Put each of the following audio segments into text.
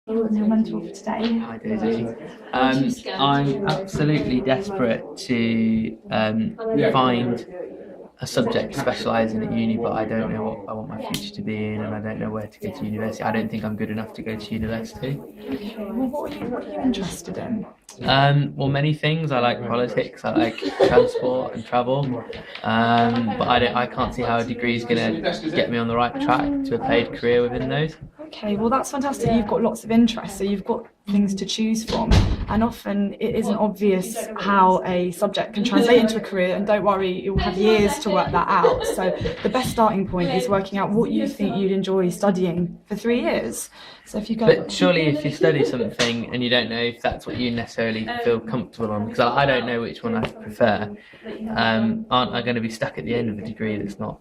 I'm your mentor for today. Hi Daisy. I'm absolutely desperate to find a subject to specialise in at uni, but I don't know what I want my future to be in, and I don't know where to go to university. I don't think I'm good enough to go to university. Okay, well, what are you interested in? Well, many things. I like politics. I like transport and travel. But I can't see how a degree is going to get me on the right track to a paid career within those. Okay, well that's fantastic. You've got lots of interests, so you've got things to choose from. And often it isn't obvious how a subject can translate into a career, and don't worry, you'll have years to work that out. So the best starting point is working out what you think you'd enjoy studying for 3 years. So if you go. But surely if you study something and you don't know if that's what you necessarily feel comfortable on, because I don't know which one I prefer, aren't I going to be stuck at the end of a degree that's not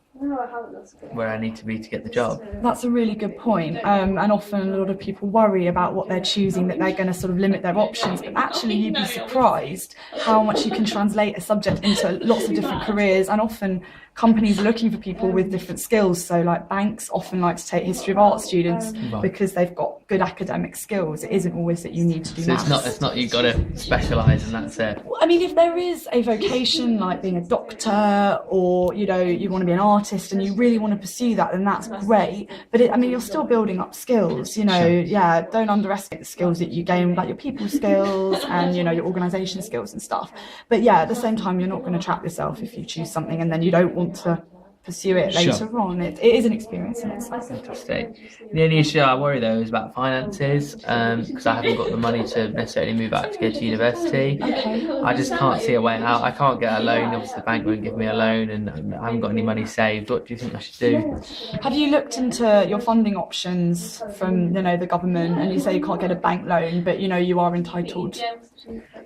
where I need to be to get the job? That's a really good point. And often a lot of people worry about what they're choosing, that they're going to sort of limit their options, but actually you'd be surprised how much you can translate a subject into lots of different careers. And often companies are looking for people with different skills, so like banks often like to take history of art students because they've got good academic skills. It isn't always that you need to do so maths. it's not you've got to specialise and that's it. I mean, if there is a vocation like being a doctor, or you want to be an artist and you really want to pursue that, then that's great. But you're still building up skills. Yeah, don't underestimate the skills that you gain, like your people skills and your organisation skills and stuff. But yeah, at the same time, you're not going to trap yourself if you choose something and then you don't want to pursue it later on. It is an experience in itself. Fantastic. The only issue I worry though is about finances, because I haven't got the money to necessarily move out to go to university. I just can't see a way out. I can't get a loan. Obviously the bank won't give me a loan, and I haven't got any money saved. What do you think I should do? Have you looked into your funding options from the government? And you say you can't get a bank loan, but you are entitled.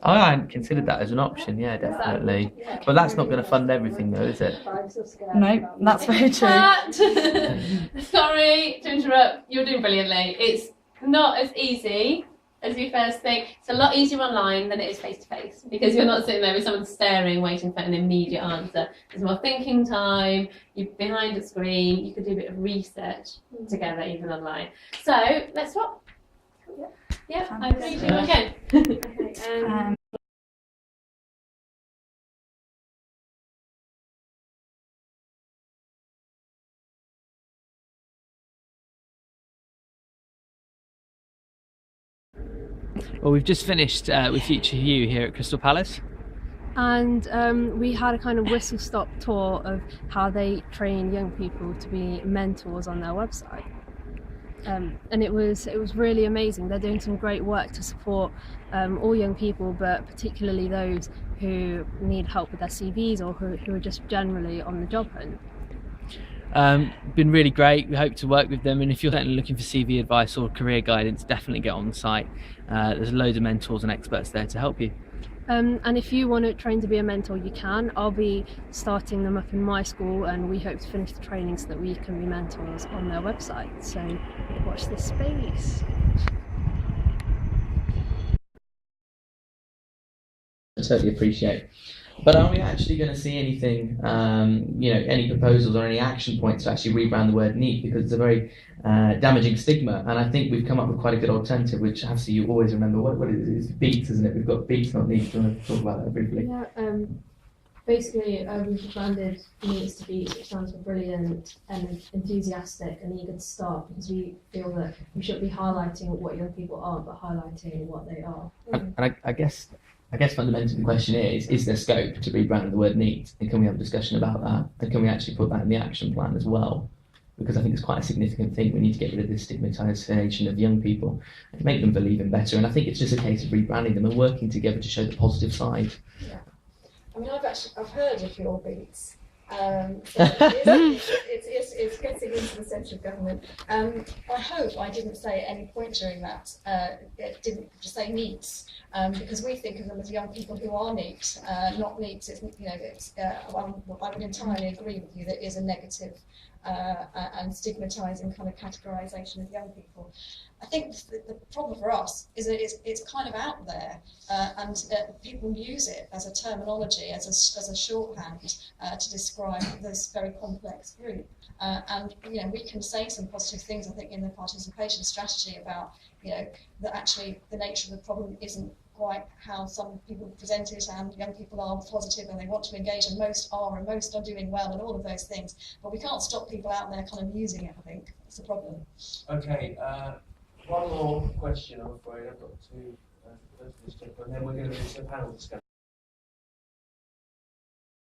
I hadn't considered that as an option. Yeah, definitely. But that's not going to fund everything though, is it? No, that's very true. Sorry to interrupt, you're doing brilliantly. It's not as easy as you first think. It's a lot easier online than it is face to face, because you're not sitting there with someone staring, waiting for an immediate answer. There's more thinking time, you're behind a screen, you could do a bit of research together even online. So let's swap. Yeah, I agree. Okay. Well, we've just finished with Future You here at Crystal Palace. And we had a kind of whistle-stop tour of how they train young people to be mentors on their website. And it was really amazing. They're doing some great work to support all young people, but particularly those who need help with their CVs or who are just generally on the job hunt. Been really great. We hope to work with them, and if you're certainly looking for CV advice or career guidance, definitely get on the site. There's loads of mentors and experts there to help you. And if you want to train to be a mentor, you can. I'll be starting them up in my school, and we hope to finish the training so that we can be mentors on their website. So watch this space. I totally appreciate. But are we actually going to see anything, any proposals or any action points to actually rebrand the word NEET? Because it's a very damaging stigma, and I think we've come up with quite a good alternative, which obviously you always remember. What is it? It's BEATS, isn't it? We've got BEATS, not NEET. Do you want to talk about that briefly? Yeah, basically we've rebranded NEETs to BEATS, which stands for brilliant and enthusiastic and eager to start, because we feel that we shouldn't be highlighting what young people aren't, but highlighting what they are. And I guess fundamentally the question is there scope to rebrand the word NEET, and can we have a discussion about that, and can we actually put that in the action plan as well? Because I think it's quite a significant thing. We need to get rid of this stigmatisation of young people and make them believe in better, and I think it's just a case of rebranding them and working together to show the positive side. Yeah. I mean, I've heard of your BEATS. So it's getting into the centre of government. I hope I didn't say at any point during that, it didn't just say NEETs, because we think of them as young people who are NEET, not NEETs. I would entirely agree with you that is a negative and stigmatising kind of categorisation of young people. I think the problem for us is that it's kind of out there, and people use it as a terminology, as a shorthand to describe this very complex group. And you know, we can say some positive things, I think, in the participation strategy about, you know, that actually the nature of the problem isn't quite how some people present it, and young people are positive and they want to engage, and most are doing well, and all of those things. But we can't stop people out there kind of using it. I think that's the problem. Okay, one more question. I'm afraid I've got to finish up, and then we're going to do some panel discussion.